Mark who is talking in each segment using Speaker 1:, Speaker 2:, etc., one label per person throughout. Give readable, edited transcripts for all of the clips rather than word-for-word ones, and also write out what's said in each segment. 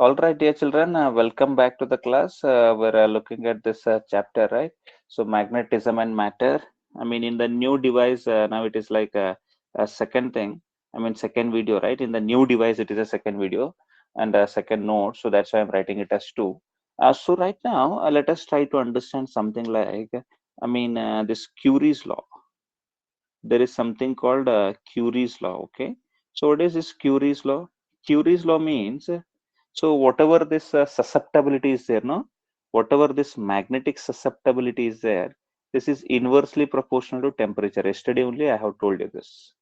Speaker 1: All right, dear children, welcome back to the class. We're looking at this chapter, right? So, magnetism and matter. I mean, in the new device, now it is like a second thing. I mean, second video, right? In the new device, it is a second video and a second note. So, that's why I'm writing it as two. So, right now, let us try to understand something like, this Curie's law. There is something called Curie's law, okay? So, what is this Curie's law? Curie's law means so whatever this susceptibility is there, no, whatever this magnetic susceptibility is there, this is inversely proportional to temperature. Yesterday only I have told you this,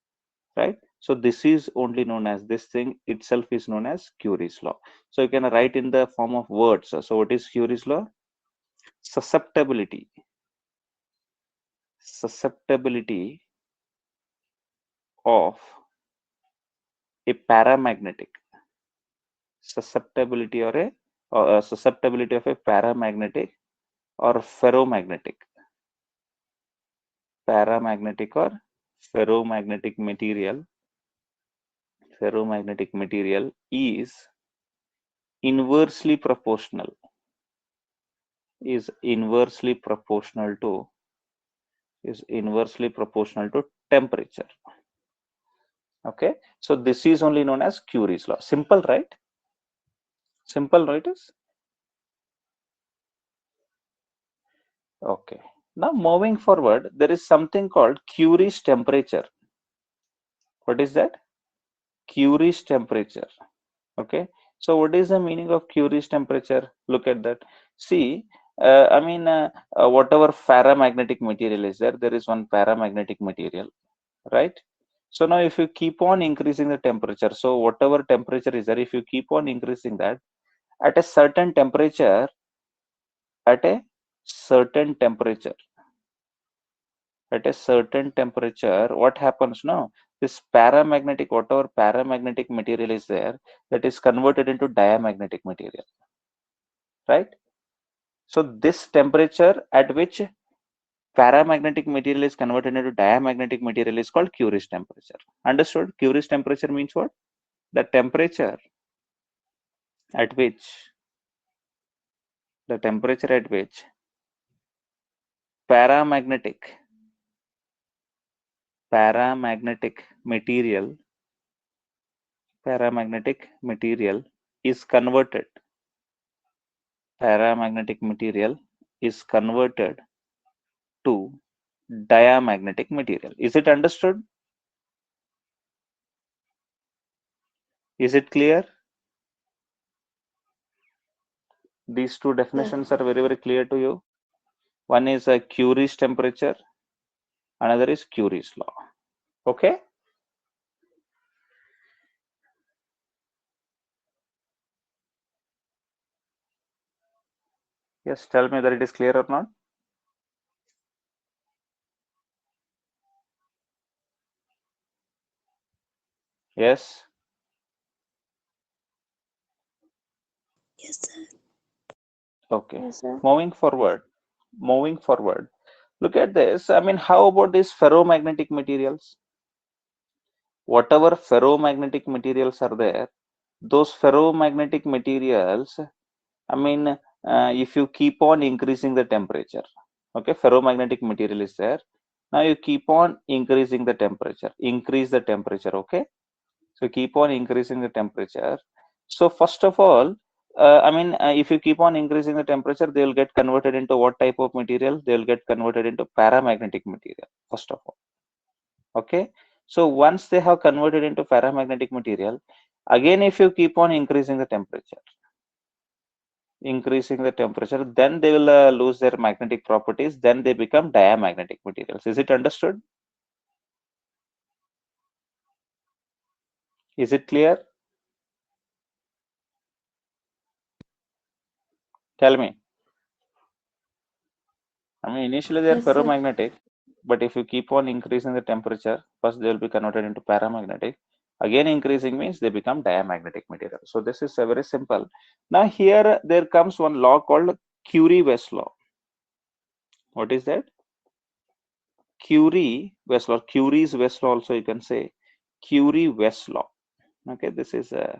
Speaker 1: right? So this is only known as this thing itself is known as Curie's law. So you can write in the form of words. So what is Curie's law? Susceptibility. Susceptibility of a paramagnetic susceptibility or a susceptibility of a paramagnetic or paramagnetic or ferromagnetic material is inversely proportional is inversely proportional to temperature. Okay, so this is only known as Curie's law. Simple, right? Simple, right? Is okay. Now moving forward, there is something called Curie's temperature. What is that? Curie's temperature. Okay, so what is the meaning of Curie's temperature? Look at that. See, whatever paramagnetic material is there, there is one paramagnetic material, right? So now if you keep on increasing the temperature, so whatever temperature is there, if you keep on increasing that at a certain temperature, at a certain temperature, what happens now? This paramagnetic, whatever paramagnetic material is there, that is converted into diamagnetic material, right? So this temperature at which paramagnetic material is converted into diamagnetic material is called Curie's temperature. Understood? Curie's temperature means what? The temperature at which the temperature at which paramagnetic material is converted paramagnetic material is converted to diamagnetic material. Is it understood? Is it clear? These two definitions are very, very clear to you. One is a Curie's temperature, another is Curie's law. Okay? Yes, tell me that it is clear or not. Yes.
Speaker 2: Yes, sir.
Speaker 1: Okay.
Speaker 2: Yes, sir.
Speaker 1: Moving forward. Look at this. I mean, how about these ferromagnetic materials? Whatever ferromagnetic materials are there, those ferromagnetic materials, if you keep on increasing the temperature, okay, ferromagnetic material is there. Now you keep on increasing the temperature, okay. So keep on increasing the temperature. So first of all, if you keep on increasing the temperature, they will get converted into what type of material? They will get converted into paramagnetic material, first of all. Okay. So once they have converted into paramagnetic material, again, if you keep on increasing the temperature, then they will lose their magnetic properties. Then they become diamagnetic materials. Is it understood? Is it clear? Tell me. I mean, initially they are
Speaker 2: Yes, sir.
Speaker 1: ferromagnetic, but if you keep on increasing the temperature, first they will be converted into paramagnetic. Again, increasing means they become diamagnetic material. So this is very simple. Now here there comes one law called Curie-West law. What is that? Curie-West law. Curie's West law also you can say. Curie-West law. Okay, this is a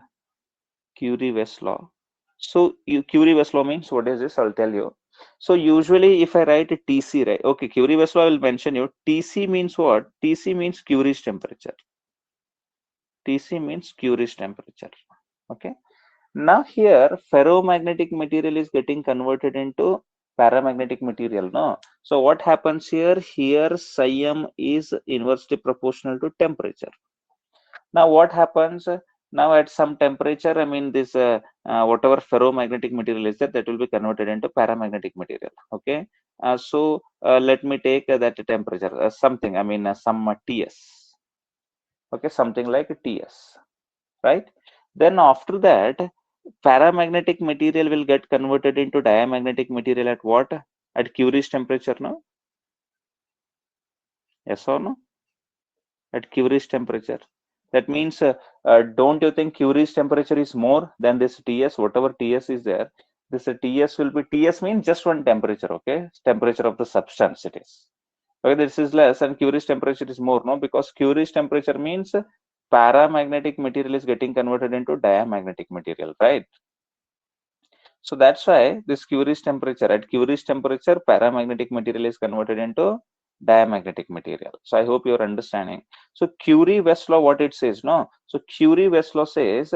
Speaker 1: Curie-West law. So Curie-West law means what is this? I'll tell you. So usually if I write a TC, right? Okay, Curie-West law I will mention you. TC means what? TC means Curie's temperature. TC means Curie's temperature. Okay. Now here ferromagnetic material is getting converted into paramagnetic material. No. So what happens here? Here psi m is inversely proportional to temperature. Now what happens? Now at some temperature, I mean this whatever ferromagnetic material is there, that will be converted into paramagnetic material. Okay. Let me take that temperature, something, I mean some Ts. Okay, something like Ts, right? Then after that, paramagnetic material will get converted into diamagnetic material at what? At Curie's temperature, no? Yes or no? At Curie's temperature. That means, don't you think Curie's temperature is more than this Ts? Whatever Ts is there, this Ts will be, Ts means just one temperature, okay? Temperature of the substance it is. Okay, this is less and Curie's temperature is more, no? Because Curie's temperature means paramagnetic material is getting converted into diamagnetic material, right? So that's why this Curie's temperature, at Curie's temperature, paramagnetic material is converted into diamagnetic material. So I hope you're understanding. So Curie-West law, what it says, no? So Curie-West law says,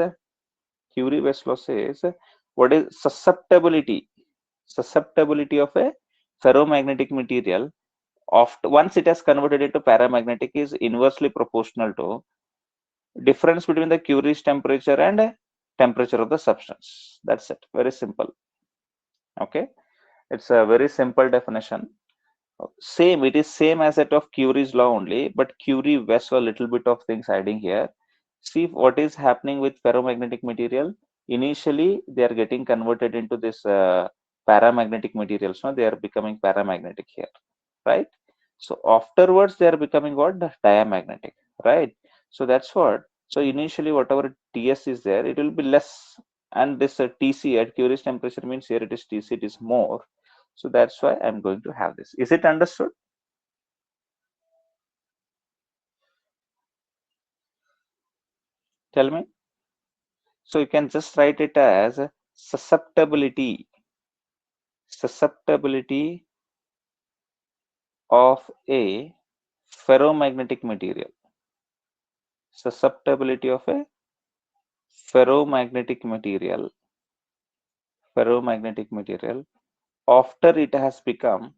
Speaker 1: what is susceptibility of a ferromagnetic material after once it has converted into paramagnetic is inversely proportional to difference between the Curie's temperature and temperature of the substance. That's it. Very simple. Okay. It's a very simple definition. Same, it is same as that of Curie's law only, but Curie-West a little bit of things adding here. See what is happening with ferromagnetic material. Initially, they are getting converted into this paramagnetic materials. No, they are becoming paramagnetic here, right? So afterwards, they are becoming what? Diamagnetic, right? So that's what. So initially, whatever Ts is there, it will be less, and this Tc at Curie's temperature means here it is Tc, it is more. So that's why I'm going to have this. Is it understood? Tell me. So you can just write it as susceptibility, susceptibility of a ferromagnetic material, susceptibility of a ferromagnetic material, ferromagnetic material after it has become,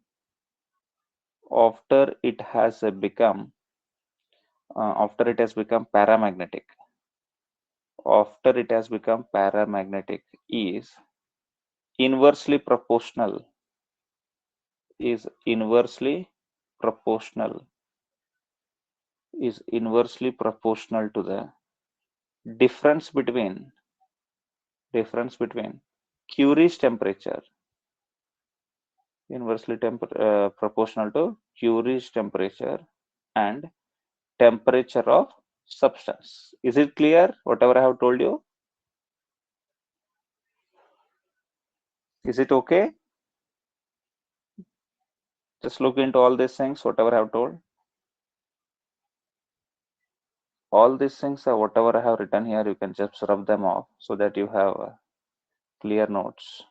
Speaker 1: after it has become, after it has become paramagnetic, after it has become paramagnetic is inversely proportional, is inversely proportional, is inversely proportional to the difference between, difference between Curie's temperature, inversely proportional to Curie's temperature and temperature of substance. Is it clear whatever I have told you? Is it okay? Just look into all these things whatever I have told. All these things are whatever I have written here, you can just rub them off so that you have clear notes.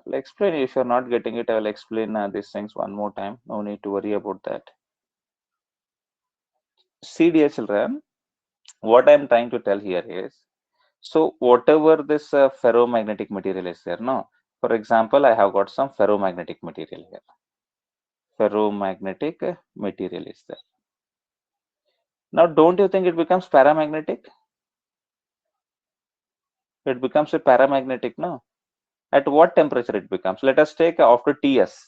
Speaker 1: I'll explain. If you're not getting it, I will explain these things one more time. No need to worry about that. See, dear children, what I'm trying to tell here is, so whatever this ferromagnetic material is there, no? For example, I have got some ferromagnetic material here. Ferromagnetic material is there. Now, don't you think it becomes paramagnetic? It becomes a paramagnetic, no? At what temperature it becomes? Let us take after Ts.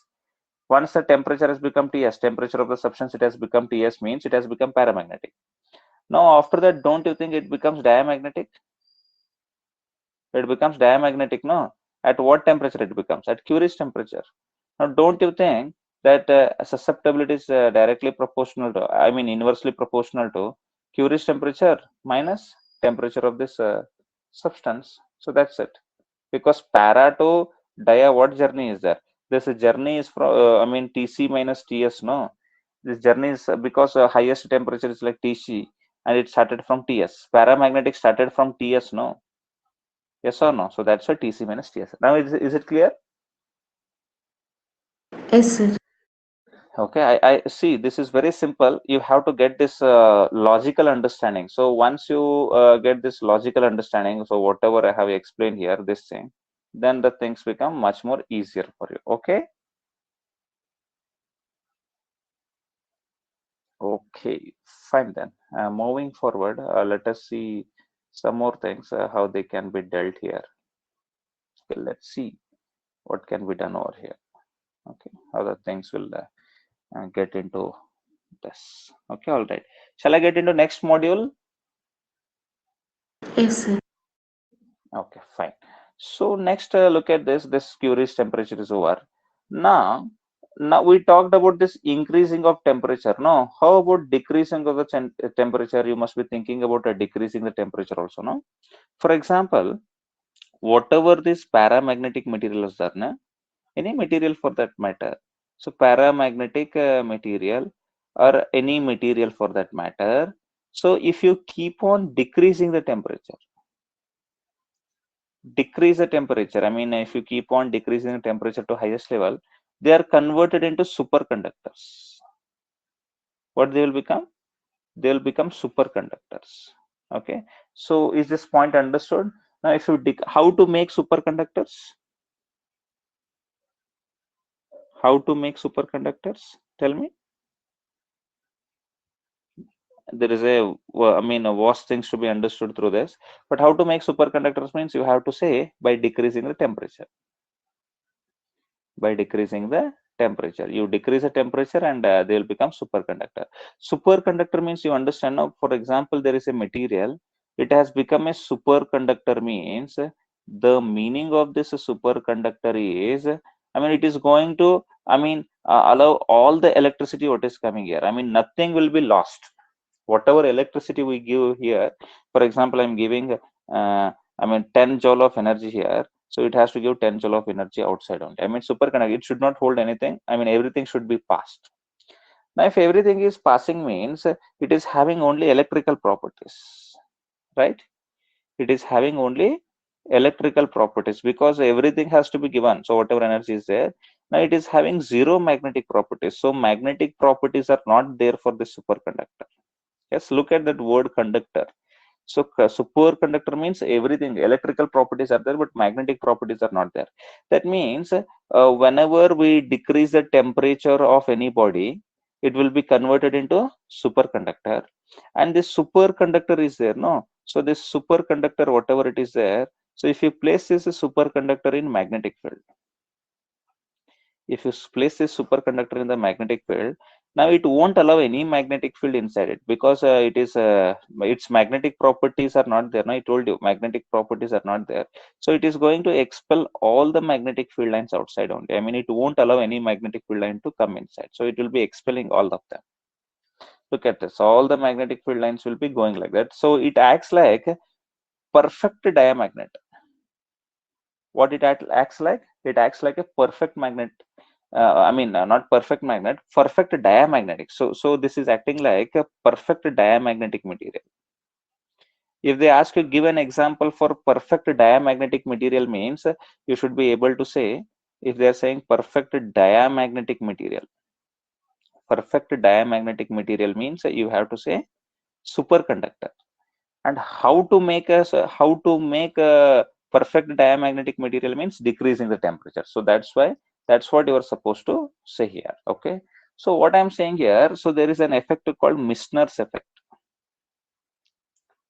Speaker 1: Once the temperature has become Ts, temperature of the substance it has become Ts means it has become paramagnetic. Now, after that, don't you think it becomes diamagnetic? It becomes diamagnetic, no? At what temperature it becomes? At Curie's temperature. Now, don't you think that susceptibility is directly proportional to, I mean, inversely proportional to Curie's temperature minus temperature of this substance? So that's it. Because para to dia, what journey is there? This journey is from, I mean, Tc minus Ts, no? This journey is because highest temperature is like Tc and it started from Ts. Paramagnetic started from Ts, no? Yes or no? So that's why Tc minus Ts. Now is it clear?
Speaker 2: Yes, sir.
Speaker 1: Okay, I see this is very simple. You have to get this logical understanding. So once you get this logical understanding, so whatever I have explained here, this thing, then the things become much more easier for you. Okay. Okay, fine then. Moving forward, let us see some more things how they can be dealt here. Okay, let's see what can be done over here. Okay, how the things will get into this. Okay, all right. Shall I get into next module?
Speaker 2: Yes, sir.
Speaker 1: Okay, fine. So next, look at this. This Curie's temperature is over. Now, now we talked about this increasing of temperature. No, how about decreasing of the temperature? You must be thinking about decreasing the temperature also. No, for example, whatever this paramagnetic material is there, na, any material for that matter. So paramagnetic material or any material for that matter. So if you keep on decreasing the temperature, decrease the temperature. I mean, if you keep on decreasing the temperature to highest level, they are converted into superconductors. What they will become? They will become superconductors. Okay. So is this point understood? Now, if you how to make superconductors? How to make superconductors? Tell me. There is a, I mean, a vast things to be understood through this. But how to make superconductors means you have to say by decreasing the temperature. By decreasing the temperature. You decrease the temperature and they will become superconductor. Superconductor means you understand now, for example, there is a material, it has become a superconductor means the meaning of this superconductor is, I mean, it is going to, I mean, allow all the electricity what is coming here. I mean, nothing will be lost. Whatever electricity we give here, for example, I'm giving, I mean, 10 joule of energy here. So it has to give 10 joule of energy outside only. I mean, superconductor, it should not hold anything. I mean, everything should be passed. Now, if everything is passing means it is having only electrical properties, right? It is having only electrical properties because everything has to be given. So whatever energy is there, now it is having zero magnetic properties. So magnetic properties are not there for the superconductor. Yes, look at that word conductor. So superconductor means everything, electrical properties are there, but magnetic properties are not there. That means whenever we decrease the temperature of any body, it will be converted into superconductor. And this superconductor is there, no? So this superconductor, whatever it is there, so if you place this superconductor in magnetic field, if you place this superconductor in the magnetic field, now it won't allow any magnetic field inside it because it is its magnetic properties are not there. Now I told you magnetic properties are not there, so it is going to expel all the magnetic field lines outside only. I mean, it won't allow any magnetic field line to come inside, so it will be expelling all of them. Look at this, all the magnetic field lines will be going like that, so it acts like perfect diamagnet. What it acts like? It acts like a perfect magnet. I mean, not perfect magnet, perfect diamagnetic. So this is acting like a perfect diamagnetic material. If they ask you give an example for perfect diamagnetic material means you should be able to say, if they are saying perfect diamagnetic material, perfect diamagnetic material means you have to say superconductor. And how to make a perfect diamagnetic material means decreasing the temperature. So that's why that's what you are supposed to say here. Okay, so what I'm saying here, so there is an effect called Misner's effect.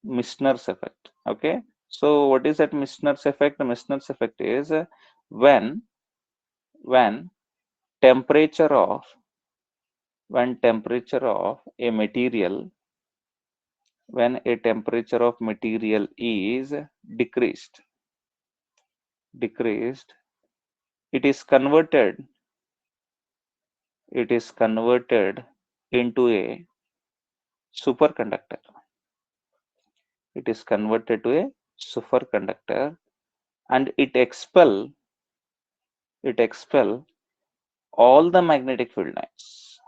Speaker 1: Misner's effect. Okay, so what is that Misner's effect? The Misner's effect is when when temperature of temperature of a material, when a temperature of material is decreased decreased it is converted into a superconductor. It is converted to a superconductor and it expel all the magnetic field lines.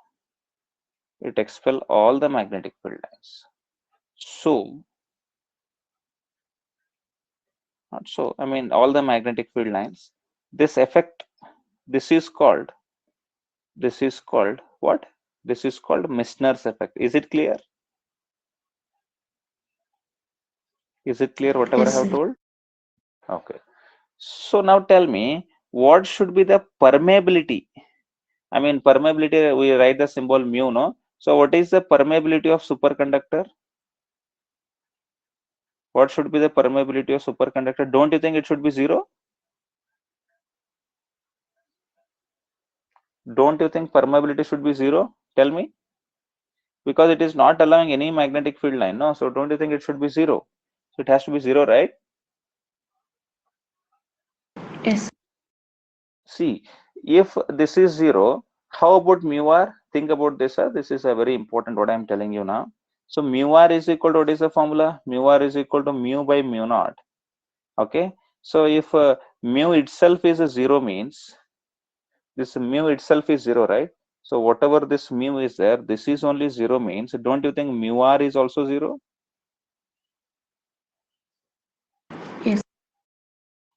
Speaker 1: It expel all the magnetic field lines. So Not so. I mean, all the magnetic field lines. This effect, this is called what? This is called Misner's effect. Is it clear? Is it clear whatever I
Speaker 2: Yes,
Speaker 1: have
Speaker 2: sir.
Speaker 1: told? Okay. So now tell me, what should be the permeability? I mean, permeability, we write the symbol mu, no? So what is the permeability of superconductor? What should be the permeability of superconductor? Don't you think it should be 0? Don't you think permeability should be 0? Tell me. Because it is not allowing any magnetic field line, no? So don't you think it should be 0? So it has to be 0, right?
Speaker 2: Yes.
Speaker 1: See, if this is 0, how about mu r? Think about this, sir. This is a very important what I am telling you now. So mu r is equal to, what is the formula? Mu r is equal to mu by mu naught. Okay. So if mu itself is a 0 means, this mu itself is 0, right? So whatever this mu is there, this is only 0 means, don't you think mu r is also 0?
Speaker 2: Yes.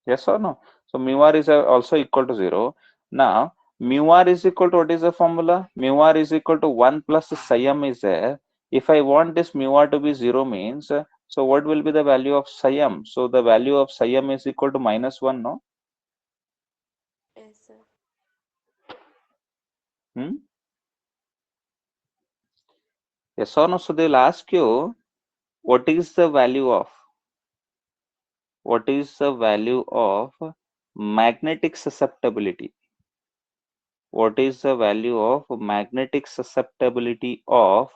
Speaker 1: Yes or no? So mu r is also equal to 0. Now, mu r is equal to, what is the formula? Mu r is equal to 1 plus psi m is there. If I want this mu r to be 0 means, so what will be the value of psi m? So the value of psi m is equal to -1, no?
Speaker 2: Yes, sir.
Speaker 1: Hmm? Yes or no? So they'll ask you, what is the value of magnetic susceptibility? What is the value of magnetic susceptibility of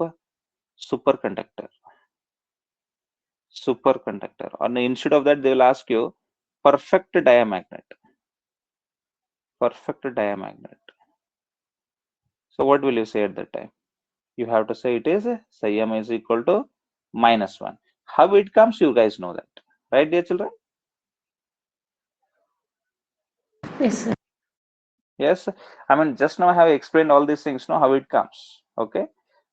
Speaker 1: superconductor? And instead of that, they will ask you perfect diamagnet. So what will you say at that time? You have to say it is psi m is equal to -1. How it comes, you guys know that, right, dear children?
Speaker 2: Yes, sir.
Speaker 1: Yes, I mean, just now I have explained all these things, know how it comes. Okay.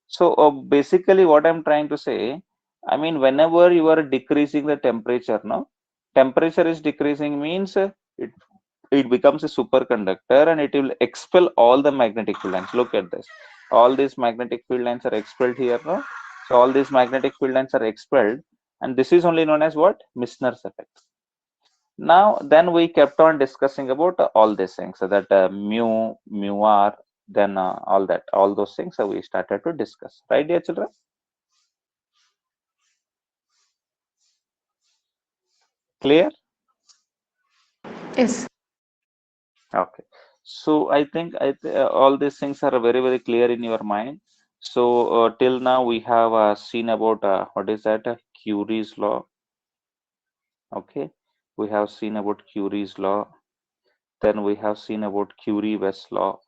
Speaker 1: So basically what I'm trying to say, I mean, whenever you are decreasing the temperature, no, temperature is decreasing means it becomes a superconductor and it will expel all the magnetic field lines. Look at this. All these magnetic field lines are expelled here, no? So all these magnetic field lines are expelled, and this is only known as what? Misner's effect. Now, then we kept on discussing about all these things, so that mu r, then all those things. So we started to discuss, right, dear children? Clear?
Speaker 2: Yes.
Speaker 1: Okay. So I think all these things are very, very clear in your mind. So till now we have seen about what is that? Curie's law. Okay. We have seen about Curie's law. Then we have seen about Curie-West law.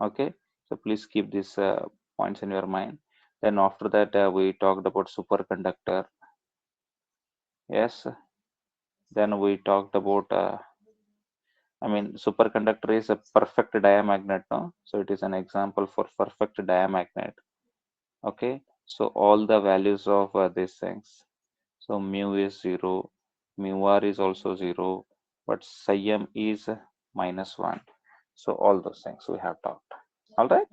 Speaker 1: Okay. So please keep these points in your mind. Then after that, we talked about superconductor. Yes. Then we talked about I mean, superconductor is a perfect diamagnet, no? So it is an example for perfect diamagnet. Okay, so all the values of these things. So mu is 0, mu r is also 0, but psi m is -1. So all those things we have talked. All right.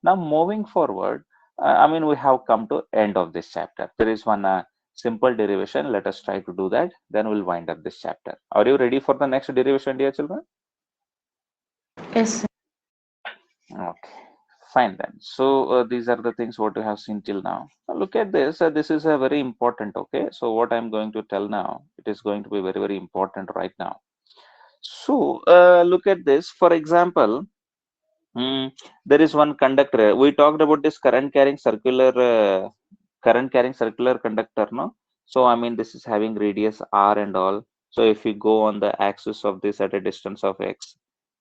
Speaker 1: Now moving forward, I mean, we have come to end of this chapter. There is one simple derivation. Let us try to do that. Then we'll wind up this chapter. Are you ready for the next derivation, dear children?
Speaker 2: Yes, sir.
Speaker 1: Okay, fine then. So these are the things what you have seen till now. Now look at this. This is a very important. Okay, so what I'm going to tell now, it is going to be very, very important right now. So look at this. For example, there is one conductor. We talked about this current carrying circular conductor, no? So I mean, this is having radius r and all. So if you go on the axis of this at a distance of x,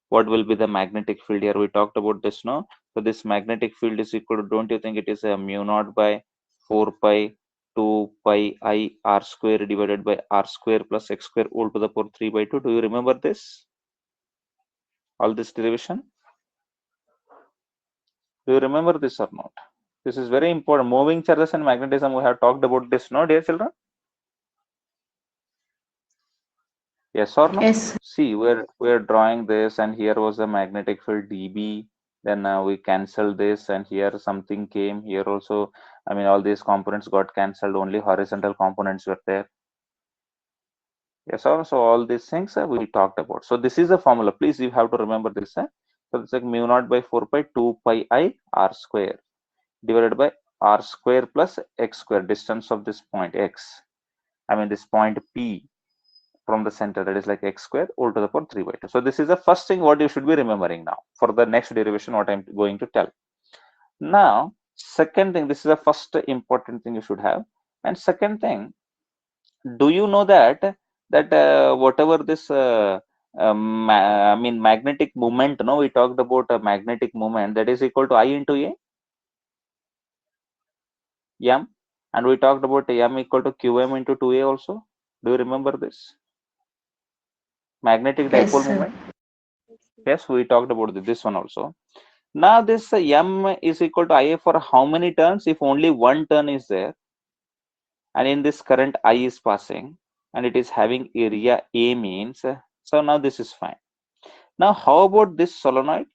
Speaker 1: what will be the magnetic field here? We talked about this, no? So this magnetic field is equal to, don't you think it is a mu naught by 4 pi 2 pi I r square divided by r square plus x square all to the power 3 by 2? Do you remember this? All this derivation? Do you remember this or not? This is very important. Moving charges and magnetism, we have talked about this, no, dear children? Yes or no?
Speaker 2: Yes.
Speaker 1: See, we're drawing this, and here was the magnetic field dB. Then we cancel this, and here something came. Here also, I mean, all these components got cancelled. Only horizontal components were there. Yes, also all these things we talked about. So this is a formula. Please, you have to remember this. So it's like mu naught by 4 pi 2 pi I r square divided by r square plus x square, distance of this point x. I mean this point P from the center, that is like x square all to the power 3 by 2. So this is the first thing what you should be remembering now for the next derivation what I'm going to tell. Now, second thing, this is the first important thing you should have. And second thing, do you know that whatever this I mean magnetic moment, no, we talked about a magnetic moment that is equal to I into A, m, and we talked about m equal to qm into 2A also. Do you remember this magnetic
Speaker 2: Yes,
Speaker 1: dipole
Speaker 2: sir.
Speaker 1: moment? Yes, we talked about this one also. Now this m is equal to Ia for how many turns? If only one turn is there, and in this current I is passing, and it is having area A means, so now this is fine. Now how about this solenoid?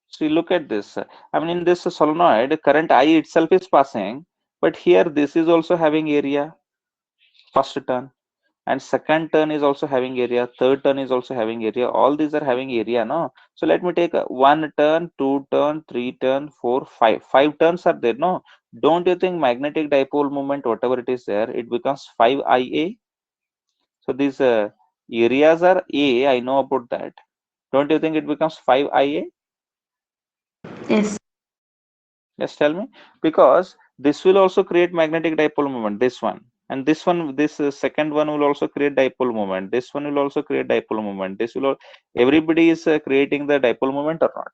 Speaker 1: So you look at this. I mean, in this solenoid, current I itself is passing, but here this is also having area, first turn, and second turn is also having area, third turn is also having area. All these are having area, no? So let me take one turn, two turn, three turn, four, five. Five turns are there, no? Don't you think magnetic dipole moment, whatever it is there, it becomes 5 Ia? So these areas are A, I know about that. Don't you think it becomes 5 Ia?
Speaker 2: Yes.
Speaker 1: Just tell me. Because this will also create magnetic dipole moment, this one. And this one, this second one will also create dipole moment. This one will also create dipole moment. This will, everybody is creating the dipole moment or not?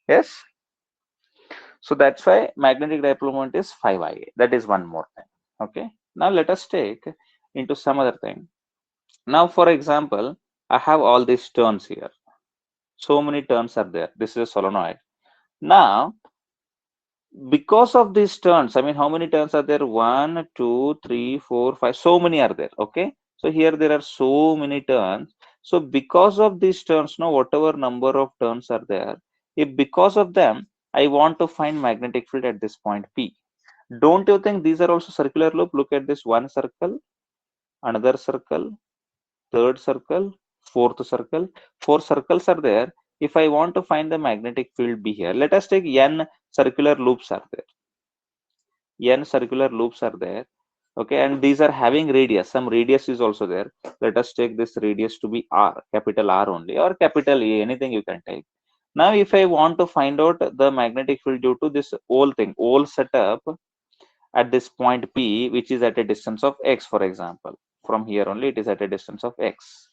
Speaker 1: Yes. So that's why magnetic dipole moment is 5 Ia. That is one more thing. Okay. Now let us take into some other thing. Now, for example, I have all these turns here. So many turns are there. This is a solenoid. Now, because of these turns, I mean, how many turns are there? 1, 2, 3, 4, 5. So many are there. Okay. So here there are so many turns. So because of these turns, now whatever number of turns are there, if because of them, I want to find magnetic field at this point P. Don't you think these are also circular loop? Look at this one circle, another circle, third circle, fourth circle. Four circles are there. If I want to find the magnetic field B here, let us take n circular loops are there. N circular loops are there. Okay, and these are having radius. Some radius is also there. Let us take this radius to be R, capital R only, or capital A, anything you can take. Now, if I want to find out the magnetic field due to this whole thing, whole setup at this point P, which is at a distance of X, for example, from here only it is at a distance of X,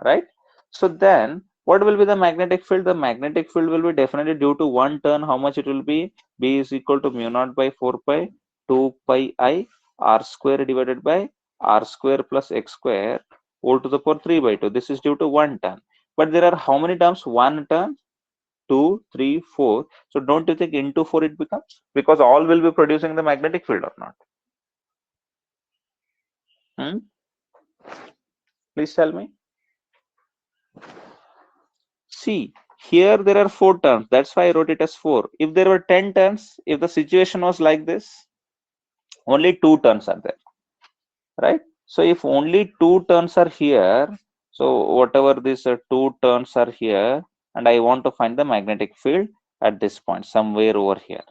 Speaker 1: right? So then what will be the magnetic field? The magnetic field will be definitely due to one turn. How much it will be? B is equal to mu naught by 4 pi 2 pi I r square divided by r square plus x square all to the power 3 by 2. This is due to one turn. But there are how many terms? One turn, two, three, four. So don't you think into 4 it becomes? Because all will be producing the magnetic field or not? Hmm? Please tell me. See, here there are 4 terms. That's why I wrote it as 4. If there were 10 terms, if the situation was like this, only 2 terms are there, right? So if only 2 terms are here, so whatever these 2 terms are here, and I want to find the magnetic field at this point, somewhere over here,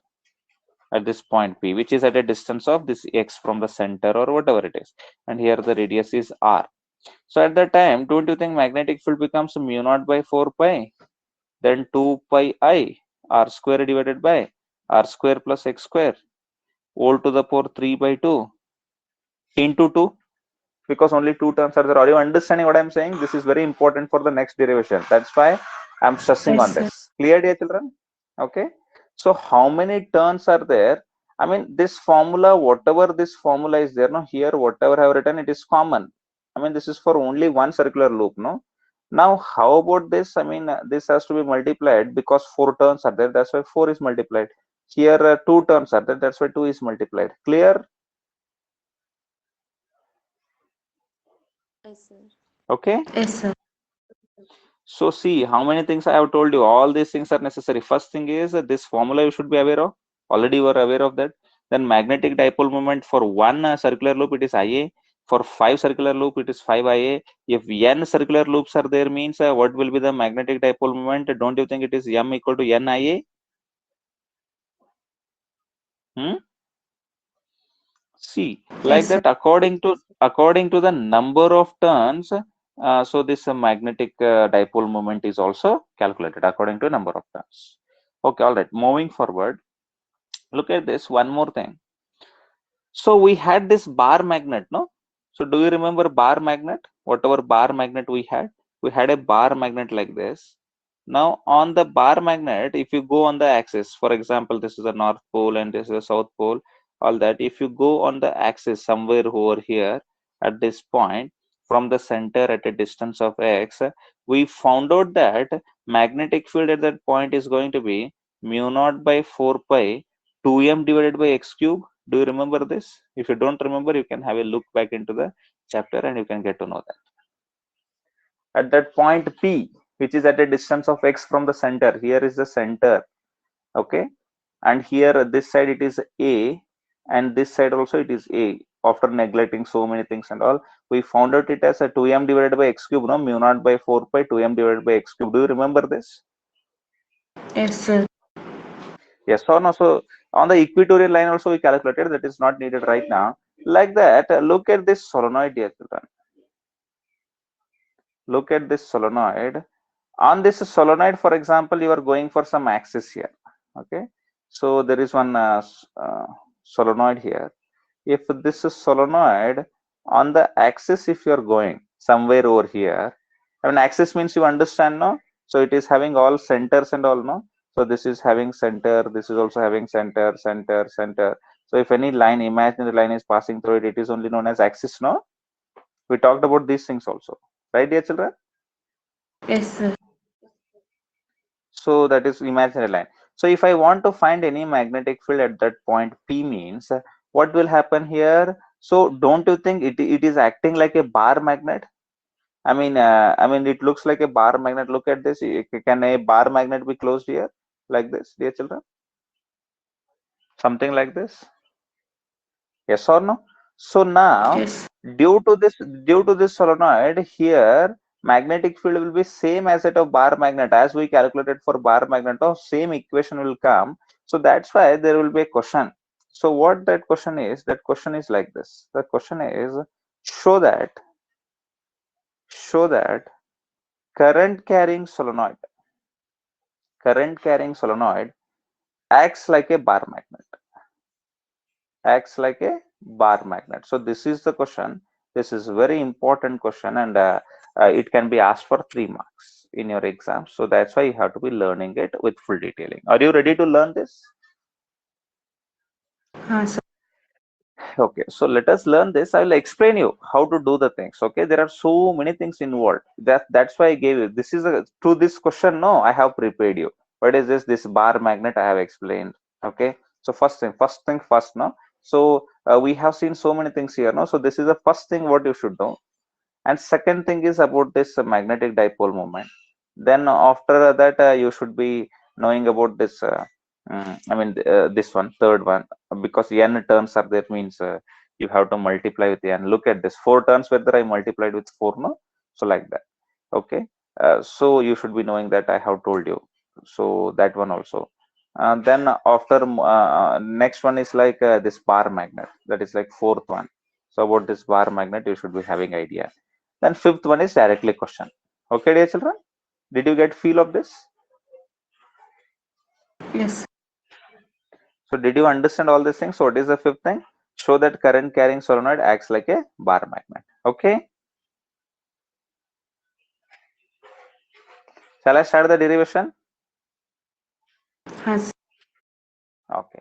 Speaker 1: at this point P, which is at a distance of this X from the center or whatever it is. And here the radius is R. So at that time, don't you think magnetic field becomes mu naught by 4 pi? Then 2 pi I r square divided by r square plus x square all to the power 3 by 2 into 2, because only 2 terms are there. Are you understanding what I'm saying? This is very important for the next derivation. That's why I'm stressing
Speaker 2: Yes,
Speaker 1: on
Speaker 2: sir.
Speaker 1: this. Clear, dear children? Okay. So how many turns are there? I mean, this formula, whatever this formula is there, no, here, whatever I have written, it is common. I mean, this is for only one circular loop, no? Now, how about this? I mean, this has to be multiplied because 4 turns are there. That's why 4 is multiplied. Here, 2 turns are there. That's why 2 is multiplied. Clear?
Speaker 3: Yes, sir.
Speaker 1: Okay.
Speaker 2: Yes, sir.
Speaker 1: So see how many things I have told you. All these things are necessary. First thing is this formula you should be aware of. Already you are aware of that. Then magnetic dipole moment for one circular loop it is IA. For 5 circular loop it is 5IA. If n circular loops are there means what will be the magnetic dipole moment? Don't you think it is m equal to n IA? Hmm? See, like
Speaker 2: Yes, sir.
Speaker 1: that according to the number of turns, so this magnetic dipole moment is also calculated according to number of turns. Okay, all right. Moving forward, look at this one more thing. So we had this bar magnet, no? So do you remember bar magnet? Whatever bar magnet we had a bar magnet like this. Now on the bar magnet, if you go on the axis, for example, this is the North Pole and this is the South Pole, all that. If you go on the axis somewhere over here at this point from the center at a distance of x, we found out that magnetic field at that point is going to be mu naught by 4 pi 2m divided by x cube. Do you remember this? If you don't remember, you can have a look back into the chapter and you can get to know that. At that point P, which is at a distance of x from the center, here is the center, okay? And here this side it is A, and this side also it is A. After neglecting so many things and all, we found out it as a 2m divided by x cube, no? Mu naught by 4 pi 2m divided by x cube. Do you remember this?
Speaker 2: Yes, sir.
Speaker 1: Yes or no? So on the equatorial line also we calculated, that is not needed right now. Like that, look at this solenoid here, children. Look at this solenoid. On this solenoid, for example, you are going for some axis here. Okay, so there is one solenoid here. If this is solenoid on the axis, if you are going somewhere over here, I mean axis means you understand, no? So it is having all centers and all, no? So this is having center, this is also having center, center, center. So if any line, imaginary line is passing through it, it is only known as axis, no? We talked about these things also, right, dear children?
Speaker 2: Yes, sir.
Speaker 1: So that is imaginary line. So if I want to find any magnetic field at that point P means what will happen here? So don't you think it is acting like a bar magnet? I mean, it looks like a bar magnet. Look at this. Can a bar magnet be closed here like this, dear children? Something like this? Yes or no? So now,
Speaker 2: Yes.
Speaker 1: due to this solenoid here, magnetic field will be same as that of bar magnet. As we calculated for bar magnet, oh, same equation will come. So that's why there will be a question. So what that question is? That question is like this. The question is show that show that current carrying solenoid acts like a bar magnet. Acts like a bar magnet. So this is the question. This is very important question, and it can be asked for 3 marks in your exam. So that's why you have to be learning it with full detailing. Are you ready to learn this?
Speaker 2: Sir.
Speaker 1: Okay, so let us learn this. I will explain you how to do the things. Okay, there are so many things involved. That's why I gave you. This is a to this question. No, I have prepared you. What is this? This bar magnet I have explained. Okay, so first thing first. No, so we have seen so many things here. No, so this is the first thing what you should know. And second thing is about this magnetic dipole moment. Then after that, you should be knowing about this. This one, third one, because n terms are there means you have to multiply with n. Look at this, 4 terms whether I multiplied with 4, no? So like that. Okay. So you should be knowing that I have told you. So that one also. Then after next one is like this bar magnet. That is like fourth one. So about this bar magnet, you should be having idea. Then fifth one is directly question. Okay, dear children, did you get feel of this?
Speaker 2: Yes.
Speaker 1: So did you understand all these things? So what is the fifth thing? Show that current carrying solenoid acts like a bar magnet. Okay. Shall I start the derivation?
Speaker 2: Sir.
Speaker 1: Okay.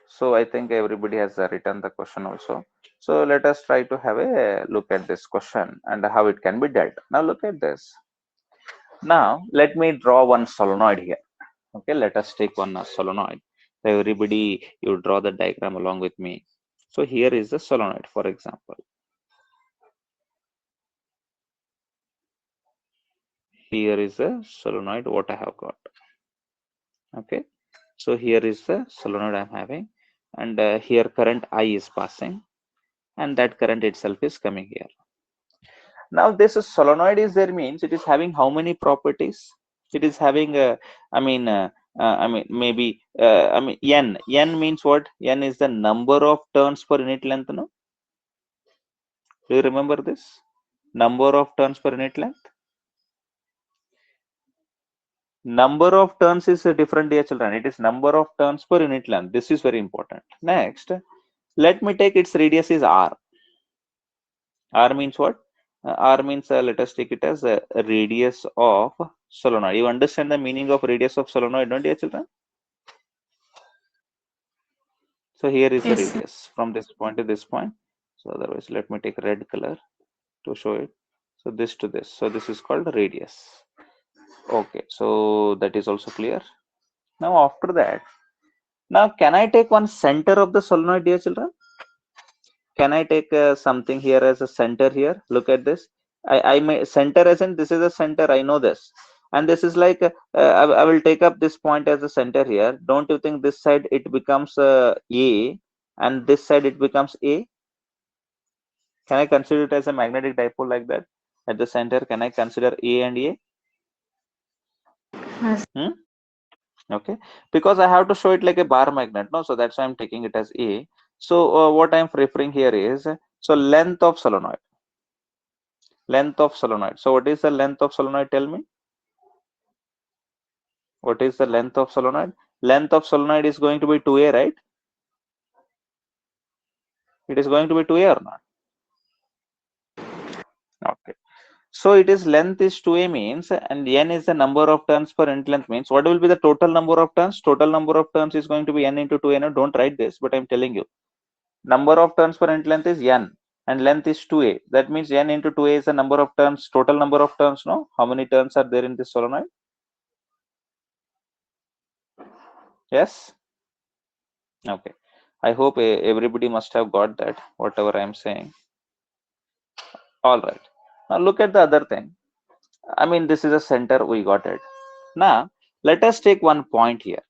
Speaker 1: So I think everybody has written the question also. So let us try to have a look at this question and how it can be dealt. Now look at this. Now let me draw one solenoid here. Okay, let us take one solenoid. So everybody, you draw the diagram along with me. So here is the solenoid, for example. Here is a solenoid what I have got. Okay, so here is the solenoid I'm having, and here current I is passing, and that current itself is coming here. Now this solenoid is there means it is having how many properties? It is having maybe n means what? N is the number of turns per unit length. No, do you remember this? Number of turns per unit length. Number of turns is different, dear children. It is number of turns per unit length. This is very important. Next, let me take its radius is r. R means what? R means let us take it as a radius of solenoid. You understand the meaning of radius of solenoid, don't you, children? So here is the
Speaker 2: Yes, sir.
Speaker 1: radius from this point to this point. So otherwise, let me take red color to show it. So this to this. So this is called radius. Okay, so that is also clear. Now after that, now can I take one center of the solenoid, dear children? Can I take something here as a center here? Look at this. I may center as in this is a center. I know this, and this is like I will take up this point as a center here. Don't you think this side it becomes A, and this side it becomes A? Can I consider it as a magnetic dipole like that? At the center, can I consider A and A?
Speaker 2: Yes,
Speaker 1: Hmm? Okay, because I have to show it like a bar magnet, no? So that's why I'm taking it as A. So what I'm referring here is so length of solenoid. Length of solenoid. So what is the length of solenoid? Tell me. What is the length of solenoid? Length of solenoid is going to be 2A, right? It is going to be 2A or not? Okay. So it is length is 2A means, and n is the number of turns per unit length means, what will be the total number of turns? Total number of turns is going to be n into 2A. No, don't write this, but I'm telling you. Number of turns per unit length is n, and length is 2A. That means n into 2A is the number of turns, total number of turns, no? How many turns are there in this solenoid? Yes? Okay. I hope everybody must have got that, whatever I'm saying. All right. Now look at the other thing. I mean, this is a center, we got it. Now, let us take one point here.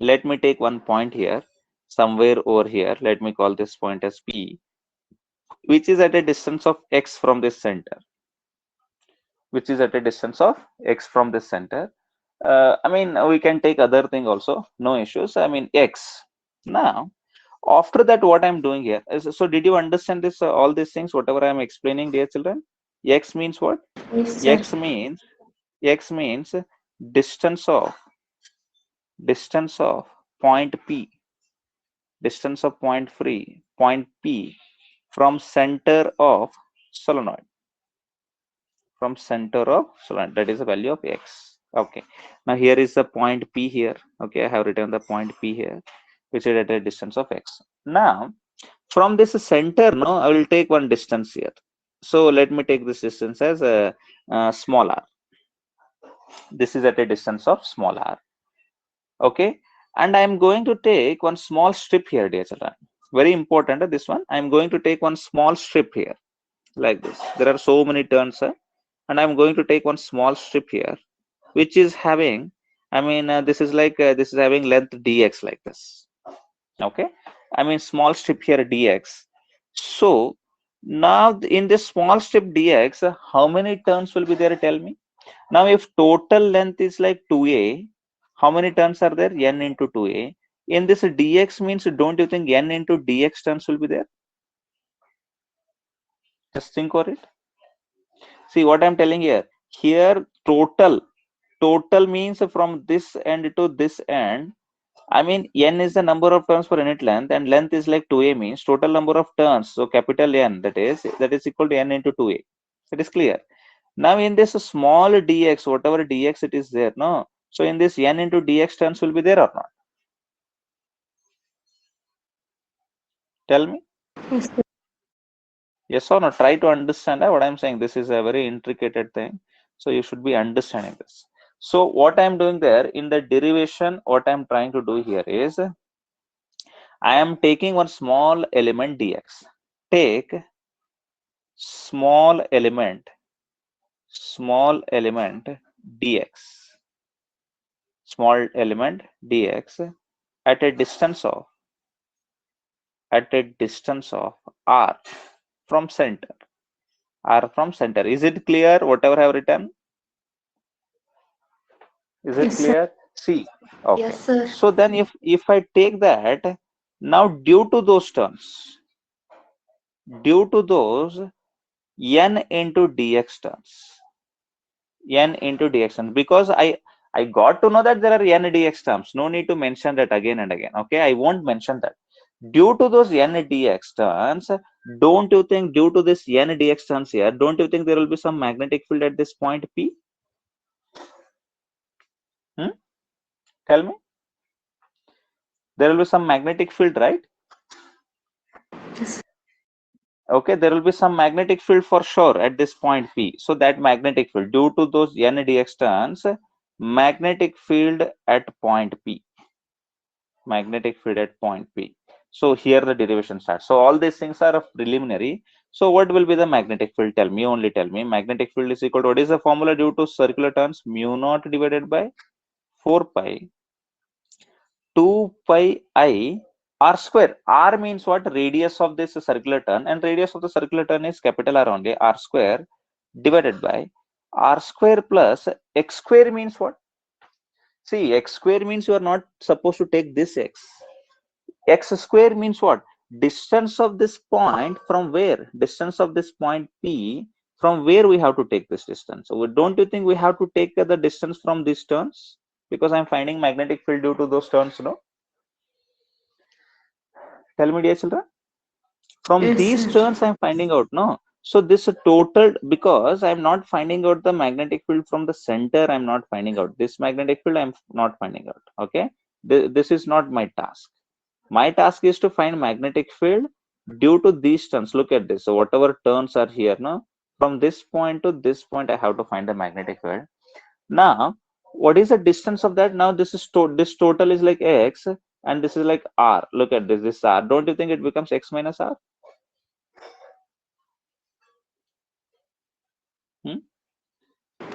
Speaker 1: Let me take one point here, somewhere over here. Let me call this point as P, which is at a distance of X from this center. Which is at a distance of X from this center. I mean, we can take other thing also, no issues. I mean, X. Now, after that, what I'm doing here is, so did you understand this, all these things, whatever I'm explaining, dear children? X means what?
Speaker 2: yes, sir.
Speaker 1: X means distance of point P, distance of point P from center of solenoid, that is the value of X. Okay, now here is the point P here. Okay, I have written the point P here, which is at a distance of X. Now from this center, no, I will take one distance here. So let me take this distance as a small r. This is at a distance of small r. Okay, and I'm going to take one small strip here, dear children. Very important, this one. I'm going to take one small strip here like this. There are so many turns, and I'm going to take one small strip here, which is having, I mean, this is like this is having length dx like this. Okay, I mean small strip here dx. So now in this small strip dx, how many turns will be there? Tell me. Now, if total length is like 2a, how many turns are there? N into 2a. In this dx means, don't you think n into dx turns will be there? Just think of it. See what I'm telling here. Here, total means from this end to this end. I mean, n is the number of turns per unit length, and length is like 2a means total number of turns. So capital N, that is equal to n into 2a. It is clear. Now in this small dx, whatever dx it is there, no? So in this n into dx terms will be there or not? Tell me.
Speaker 2: Yes, sir.
Speaker 1: Yes or no? Try to understand what I'm saying. This is a very intricate thing. So you should be understanding this. So what I'm doing there in the derivation, what I'm trying to do here is I am taking one small element dx. Take small element small element dx, small element dx at a distance of r from center, Is it clear whatever I have written? Is it
Speaker 2: Yes, sir.
Speaker 1: clear? See, okay.
Speaker 2: Yes, sir.
Speaker 1: So then if I take that, now due to those terms, due to those n into dx terms, because I got to know that there are n dx terms. No need to mention that again and again. Okay, I won't mention that. Due to those n dx terms, don't you think due to this n dx terms here, don't you think there will be some magnetic field at this point P? Tell me. There will be some magnetic field, right?
Speaker 2: Yes.
Speaker 1: Okay, there will be some magnetic field for sure at this point P. So that magnetic field, due to those n dx terms, magnetic field at point P. Magnetic field at point P. So here the derivation starts. So all these things are preliminary. So what will be the magnetic field? Tell me, only tell me. Magnetic field is equal to, what is the formula due to circular turns? Mu naught divided by 4 pi 2 pi I r square. R means what? Radius of this circular turn, and radius of the circular turn is capital R only, r square divided by r square plus x square means what? See, x square means you are not supposed to take this x. X square means what? Distance of this point from where? Distance of this point P, from where we have to take this distance. So don't you think we have to take the distance from these turns? Because I'm finding magnetic field due to those turns, no? Tell me, dear children. From
Speaker 2: Yes,
Speaker 1: these
Speaker 2: sir.
Speaker 1: turns I'm finding out, no? So this total, because I'm not finding out the magnetic field from the center, I'm not finding out. This magnetic field I'm not finding out, okay? This is not my task. My task is to find magnetic field due to these turns. Look at this. So whatever turns are here, no? From this point to this point, I have to find the magnetic field. Now, what is the distance of that? Now this is this total is like x, and this is like r. Look at this. This r. Don't you think it becomes x minus r? Hmm?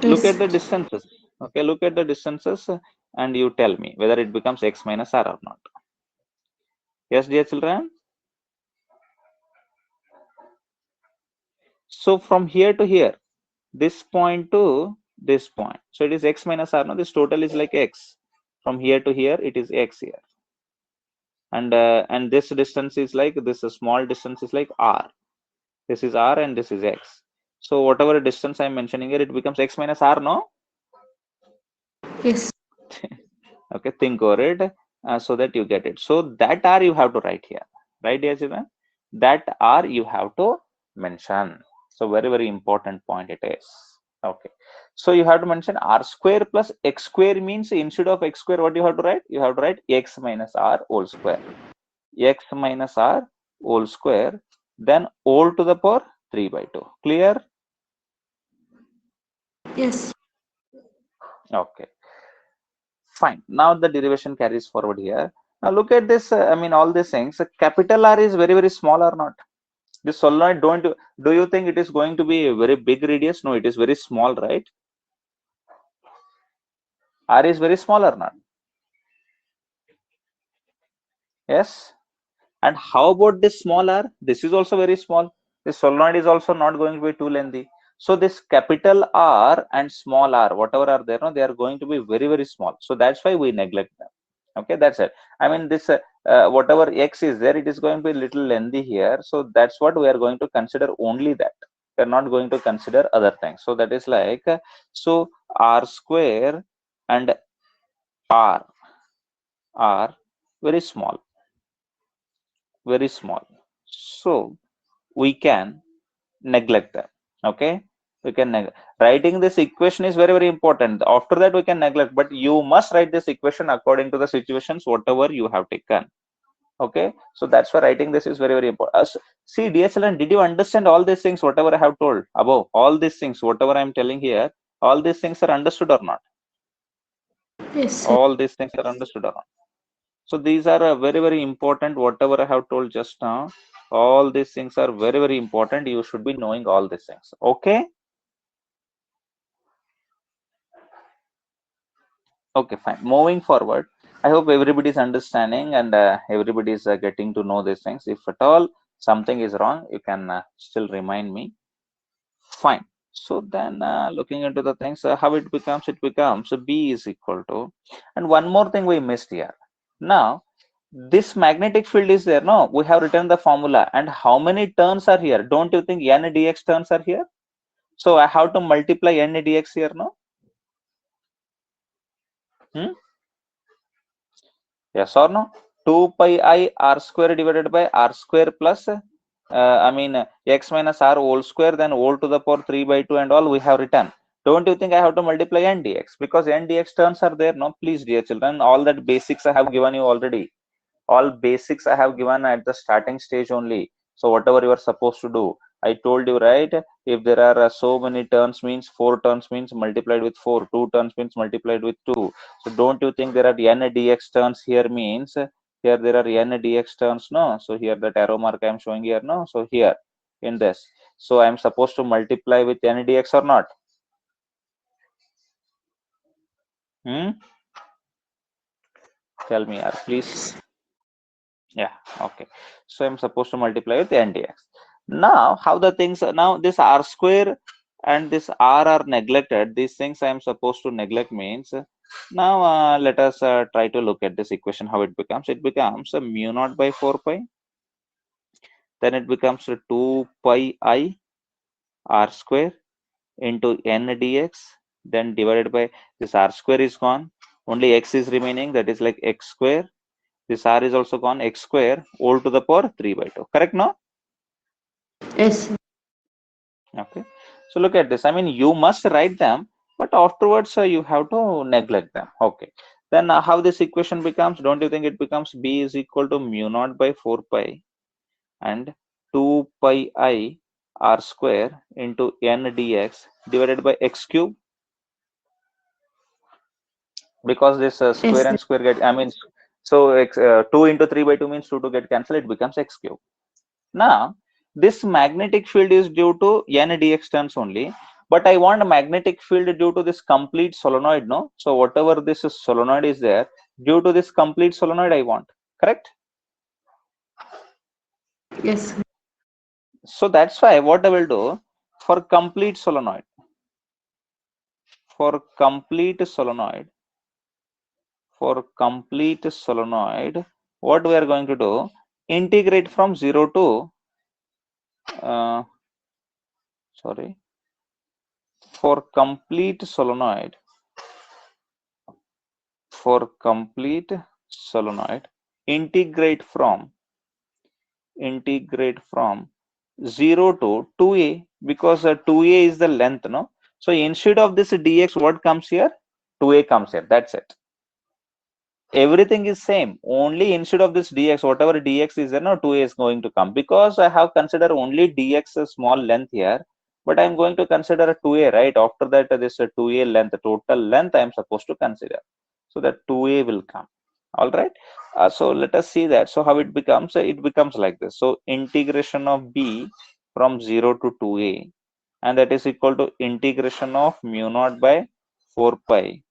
Speaker 1: Look
Speaker 2: Yes.
Speaker 1: at the distances. Okay, look at the distances, and you tell me whether it becomes x minus r or not. Yes, dear children. So from here to here, this point to this point, so it is x minus r. No, this total is like x. From here to here, it is x here, and this distance is like this. Small distance is like r. This is r, and this is x. So whatever distance I'm mentioning here, it becomes x minus r. No.
Speaker 2: Yes.
Speaker 1: Okay, think over it so that you get it. So that r you have to write here, right, dear children? That r you have to mention. So very important point it is. Okay, so you have to mention r square plus x square means instead of x square, what you have to write? You have to write x minus r whole square. X minus r whole square, then whole to the power 3 by 2. Clear?
Speaker 2: Yes.
Speaker 1: Okay. Fine. Now the derivation carries forward here. Now look at this. I mean, all these things. Capital R is very small or not? This solenoid, do you think it is going to be a very big radius? No, it is very small, right? R is very small or not? Yes. And how about this small r? This is also very small. This solenoid is also not going to be too lengthy. So this capital R and small r, whatever are there, no, they are going to be very small. So that's why we neglect them. Okay, that's it. I mean, this whatever x is there, it is going to be a little lengthy here. So that's what we are going to consider, only that. We are not going to consider other things. So that is like, so r square and r are very small, very small. So we can neglect them. Okay, we can writing this equation is very important. After that we can neglect, but you must write this equation according to the situations whatever you have taken. Okay, so that's why writing this is very important. See, dear children, did you understand all these things whatever I have told above? All these things whatever I'm telling here, all these things are understood or not?
Speaker 2: Yes, sir.
Speaker 1: All these things are understood or not? So these are very important. Whatever I have told just now, all these things are very important. You should be knowing all these things. Okay. Okay, fine. Moving forward, I hope everybody is understanding and everybody is getting to know these things. If at all something is wrong, you can still remind me. Fine. So then, looking into the things, how it becomes B is equal to, and one more thing we missed here. Now, this magnetic field is there. No, we have written the formula, and how many turns are here? Don't you think n dx turns are here? So I have to multiply n dx here, no? Hmm? Yes or no? 2 pi I r square divided by r square plus, x minus r whole square, then whole to the power 3 by 2 and all we have written. Don't you think I have to multiply n dx? Because n dx terms are there, no? Please, dear children, all that basics I have given you already. All basics I have given at the starting stage only. So whatever you are supposed to do, I told you, right? If there are so many turns means 4 turns means multiplied with 4, 2 turns means multiplied with 2. So don't you think there are n dx turns here means here there are n dx turns, no? So here that arrow mark I am showing here, no? So here in this, so I am supposed to multiply with n dx or not? Hmm? Tell me, please. Yeah, okay. So I'm supposed to multiply with n dx. Now, how the things now this r square and this r are neglected. These things I am supposed to neglect means now let us try to look at this equation how it becomes. It becomes mu naught by 4 pi. Then it becomes 2 pi I r square into n dx. Then divided by this r square is gone. Only x is remaining. That is like x square. This r is also gone, x square whole to the power 3 by 2. Correct, no?
Speaker 2: Yes, sir.
Speaker 1: Okay. So look at this. I mean, you must write them, but afterwards you have to neglect them. Okay. Then how this equation becomes? Don't you think it becomes B is equal to mu naught by 4 pi and 2 pi I r square into n dx divided by x cube? Because this
Speaker 2: Yes,
Speaker 1: square
Speaker 2: sir.
Speaker 1: and square get, I mean, so 2 into 3 by 2 means 2 to get cancelled, it becomes x cube. Now, this magnetic field is due to n dx turns only, but I want a magnetic field due to this complete solenoid, no? So whatever this solenoid is there, due to this complete solenoid I want, correct?
Speaker 2: Yes, sir.
Speaker 1: So that's why what I will do for complete solenoid, for complete solenoid, for complete solenoid, what we are going to do, integrate from 0 to, uh, sorry, for complete solenoid, integrate from 0 to 2a, because 2a is the length, no? So instead of this dx, what comes here? 2a comes here. That's it. Everything is same. Only instead of this dx, whatever dx is there, no, 2a is going to come, because I have considered only dx a small length here, but I'm going to consider a 2a, right? After that, this 2a length, total length I am supposed to consider. So that 2a will come. All right. So let us see that. So how it becomes? It becomes like this. So integration of b from 0 to 2a, and that is equal to integration of mu naught by 4 pi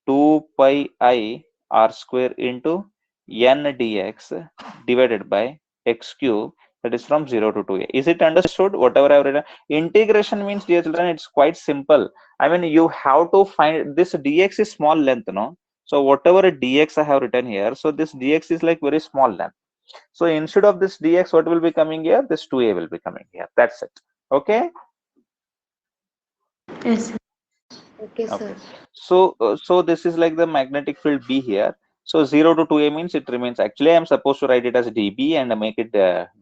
Speaker 1: 2 pi I r square into n dx divided by x cube, that is from 0 to 2a. Is it understood? Whatever I've written. Integration means, dear children, it's quite simple. I mean, you have to find this dx is small length, no? So whatever dx I have written here, so this dx is like very small length. So instead of this dx, what will be coming here? This 2a will be coming here. That's it. Okay.
Speaker 2: Yes, sir.
Speaker 3: Okay,
Speaker 1: Okay,
Speaker 3: sir.
Speaker 1: so this is like the magnetic field B here. So 0 to 2a means it remains. Actually, I'm supposed to write it as dB and make it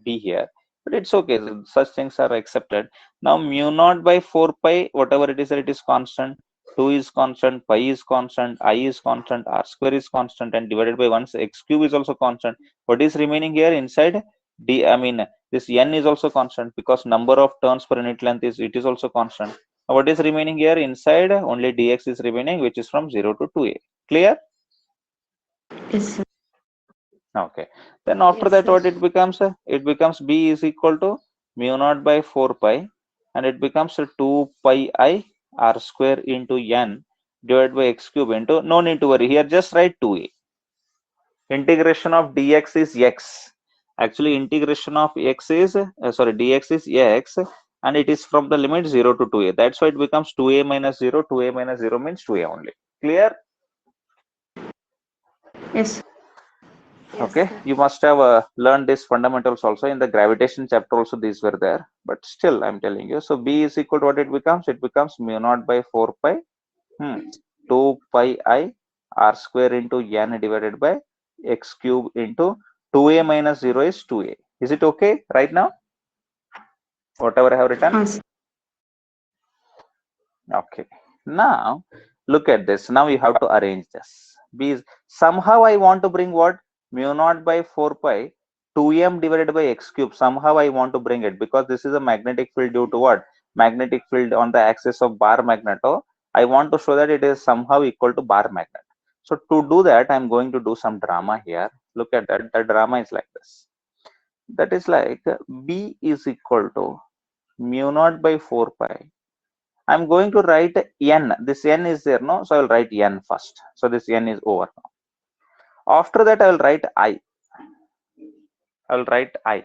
Speaker 1: B here, but it's okay. Such things are accepted. Now mu naught by 4 pi, whatever it is constant. 2 is constant, pi is constant, I is constant, r square is constant, and divided by 1, x cube is also constant. What is remaining here inside d? I mean, this n is also constant, because number of turns per unit length is, it is also constant. What is remaining here inside? Only dx is remaining, which is from 0 to 2a. Clear?
Speaker 2: Yes, sir.
Speaker 1: Okay. Then after
Speaker 3: Yes,
Speaker 1: that,
Speaker 3: sir.
Speaker 1: what it becomes? It becomes b is equal to mu naught by 4 pi, and it becomes 2 pi I r square into n divided by x cube into, no need to worry here, just write 2a. Integration of dx is x. Actually, integration of x is, dx is x, and it is from the limit 0 to 2a. That's why it becomes 2a minus 0. 2a minus 0 means 2a only. Clear?
Speaker 2: Yes.
Speaker 1: Okay, you must have learned these fundamentals also in the gravitation chapter also, these were there, but still I'm telling you. So b is equal to what it becomes? It becomes mu naught by 4 pi 2 pi I r square into n divided by x cube into 2a minus 0 is 2a. Is it okay right now? Whatever I have written?
Speaker 2: Yes.
Speaker 1: Okay. Now, look at this. Now you have to arrange this. B is, somehow I want to bring what? Mu naught by 4 pi 2m divided by x cube. Somehow I want to bring it because this is a magnetic field due to what? Magnetic field on the axis of bar magnet. Oh, I want to show that it is somehow equal to bar magnet. So to do that, I'm going to do some drama here. Look at that. The drama is like this. That is like B is equal to mu naught by 4 pi. I'm going to write n. This n is there, no? So I will write n first. So this n is over now. After that, I will write I. I will write I.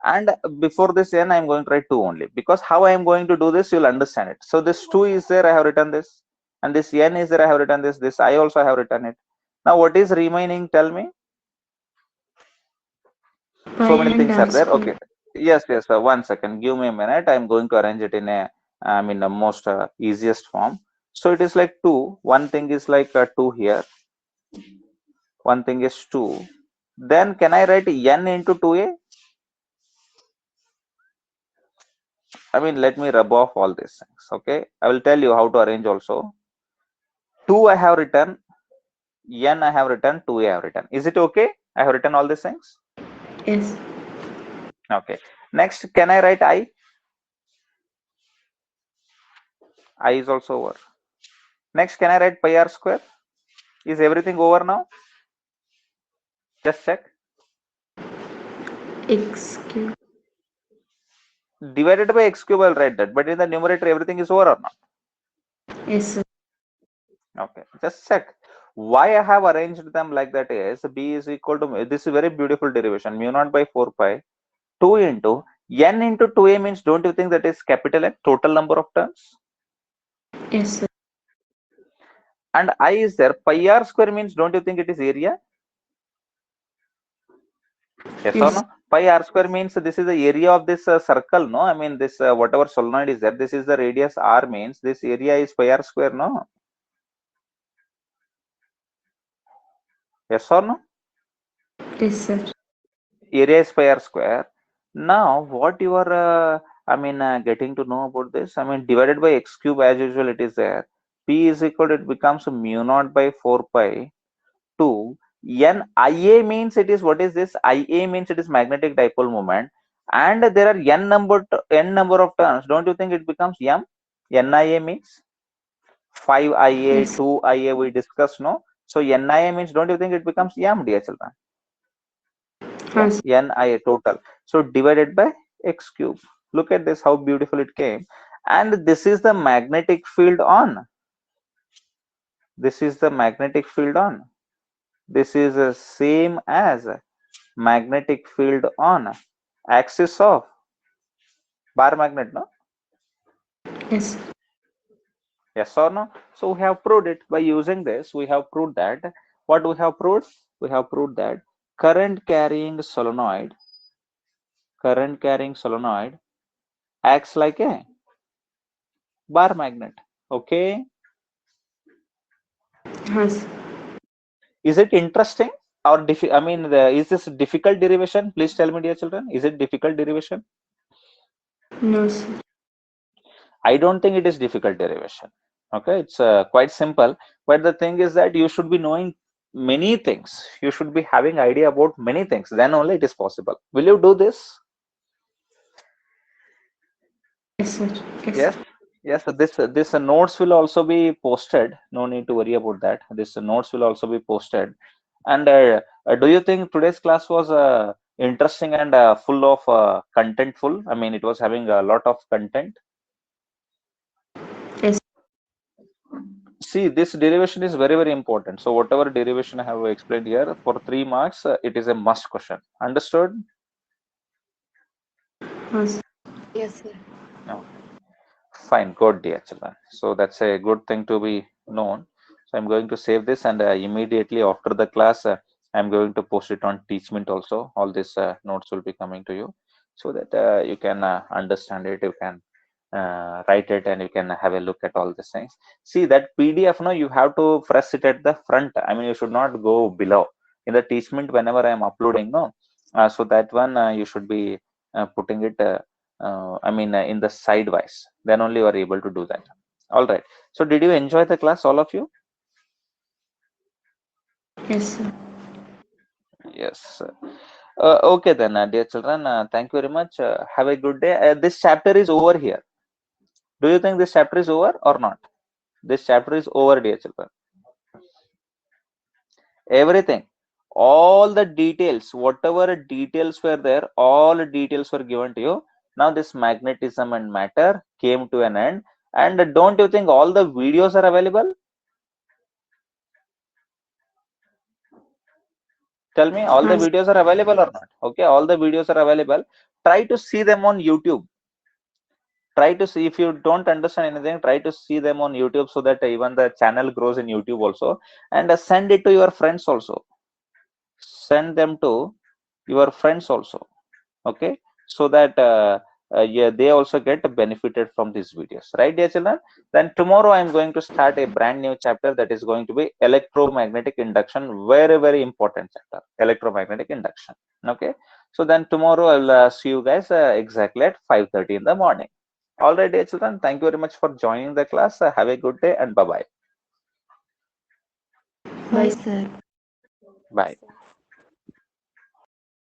Speaker 1: And before this n, I'm going to write 2 only. Because how I am going to do this, you'll understand it. So this 2 is there, I have written this. And this n is there, I have written this. This I also have written it. Now what is remaining? Tell me.
Speaker 2: Pi
Speaker 1: So many
Speaker 2: and
Speaker 1: things
Speaker 2: r
Speaker 1: are there.
Speaker 2: square.
Speaker 1: Okay. Yes, yes. 1 second. Give me a minute. I'm going to arrange it in a, the most easiest form. So it is like 2. One thing is like 2 here. One thing is 2. Then can I write n into 2a? I mean, let me rub off all these things. Okay. I will tell you how to arrange also. 2 I have written, n I have written, 2a I have written. Is it okay? I have written all these things.
Speaker 2: Yes.
Speaker 1: Okay. Next, can I write I? I is also over. Next, can I write pi r square? Is everything over now? Just check.
Speaker 2: X cube.
Speaker 1: Divided by x cube, I'll write that. But in the numerator, everything is over or not?
Speaker 2: Yes, sir.
Speaker 1: Okay. Just check. Why I have arranged them like that is b is equal to, this is very beautiful derivation, mu naught by 4 pi 2 into n into 2a means, don't you think that is capital N, total number of terms?
Speaker 2: Yes, sir.
Speaker 1: And I is there, pi r square means, don't you think it is area? Yes or
Speaker 2: Yes.
Speaker 1: no? Pi r square means this is the area of this circle, no? I mean, this whatever solenoid is there, this is the radius r, means this area is pi r square, no? Yes or no?
Speaker 2: Yes, sir.
Speaker 1: Area is pi r square. Now, what you are, getting to know about this, I mean, divided by x cube as usual, it is there. P is equal to, it becomes mu naught by 4 pi 2 n. Ia means it is, what is this? Ia means it is magnetic dipole moment, and there are n number of terms. Don't you think it becomes m? Nia means 5ia,
Speaker 2: Yes.
Speaker 1: 2ia we discussed, no? So nia means, don't you think it becomes m, dear children?
Speaker 2: Yes.
Speaker 1: Yeah, nia total. So divided by x cube. Look at this, how beautiful it came. And this is the magnetic field on. This is the magnetic field on. This is the same as magnetic field on axis of bar magnet, no?
Speaker 2: Yes.
Speaker 1: Yes or no? So we have proved it by using this. We have proved that. What we have proved? We have proved that current carrying solenoid acts like a bar magnet. Okay.
Speaker 2: Yes.
Speaker 1: Is it interesting or is this difficult derivation? Please tell me, dear children. Is it difficult derivation?
Speaker 2: No, sir.
Speaker 1: I don't think it is difficult derivation. Okay, it's quite simple. But the thing is that you should be knowing many things. You should be having idea about many things. Then only it is possible. Will you do this?
Speaker 2: Yes, sir. Yes.
Speaker 1: Yes. Yes. So this notes will also be posted. No need to worry about that. This notes will also be posted. And do you think today's class was interesting and full of contentful? I mean, it was having a lot of content.
Speaker 2: Yes.
Speaker 1: See, this derivation is very, very important. So whatever derivation I have explained here for 3 marks, it is a must question. Understood?
Speaker 2: Yes.
Speaker 3: Yes, sir.
Speaker 1: No. Fine, good, dear children. So that's a good thing to be known. So I'm going to save this, and immediately after the class, I'm going to post it on Teachment also. All these notes will be coming to you, so that you can understand it. You can write it, and you can have a look at all these things. See that PDF, no, you have to press it at the front. I mean, you should not go below. In the Teachment, whenever I am uploading, no, so that one you should be putting it. I mean, in the sidewise, then only you are able to do that. All right. So did you enjoy the class, all of you?
Speaker 2: Yes, sir.
Speaker 1: Yes. Okay then, dear children, thank you very much. Have a good day. This chapter is over here. Do you think this chapter is over or not? This chapter is over, dear children. Everything, all the details, whatever details were there, all the details were given to you. Now this magnetism and matter came to an end. And don't you think all the videos are available? Tell me, all the
Speaker 2: Yes.
Speaker 1: videos are available or not? Okay, all the videos are available. Try to see them on YouTube. Try to see, if you don't understand anything, try to see them on YouTube, so that even the channel grows in YouTube also. And send it to your friends also. Send them to your friends also. Okay, so that yeah, they also get benefited from these videos, right, dear children? Then tomorrow I'm going to start a brand new chapter, that is going to be electromagnetic induction. Very, very important chapter, electromagnetic induction. Okay, so then tomorrow I'll see you guys exactly at 5:30 in the morning. All right, dear children, thank you very much for joining the class. Have a good day, and bye bye.
Speaker 3: Bye,
Speaker 2: Bye.
Speaker 3: sir.
Speaker 1: Bye.